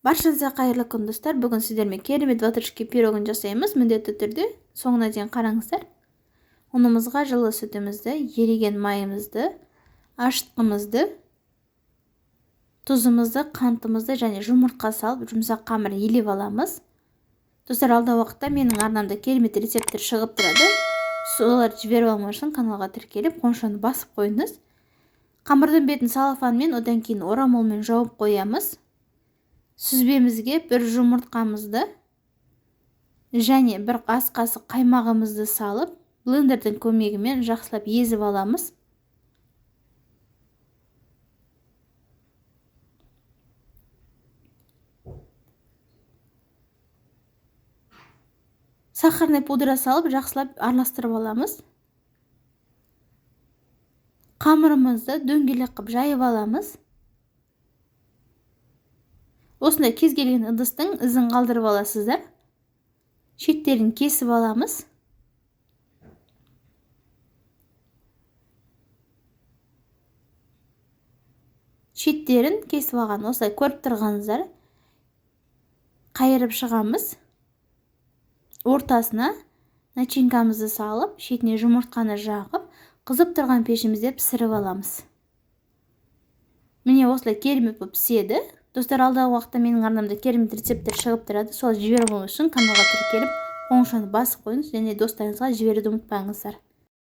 Баршаңызға қайырлы күн достар. Бүгін сіздермен керемет ватрушки пирогын жасаймыз. Міндетті түрде соңына дейін қараңыздар. Ұнымызға жылы сүтімізді, еріген майымызды, ашытқымызды, тұзымызды, қантымызды және жұмыртқа салып, жұмсақ қамыр елеп аламыз. Достар, алдағы уақытта менің арнамда керемет рецепттер шығып тұрады. Соларды жіберіп алмау үшін каналға тіркеліп, қоңшаны басып қойыңыз. Қамырдың бетін салафанмен, одан кейін орамалмен жауып қоямыз. Сүзбемізге бір жұмыртқамызды және бір ас қасық қаймағымызды салып, блендердің көмегімен жақсылап езіп аламыз. Сахарный пудра салып, жақсылап араластырып аламыз. Қамырымызды дөңгелек қылып жайып аламыз. Осындай кез келген ыдыстың ізін қалдырып аласыздар. Шеттерін кесіп аламыз. Шеттерін кесіп алған, осылай көріп тұрғаныздар. Қайырып шығамыз. Ортасына начинкамызды салып, шетіне жұмыртқаны жағып, қызып тұрған пешімізде пісіріп аламыз. Міне осылай керемет болып піседі. Достар, алдағы уақытта менің арнамда керемет рецепттер шығып тұрады. Сол жіберіп алу үшін каналға тіркеліп, қоңшаны басып қойыңыз және достарыңызға жіберуді ұмытпаңыздар.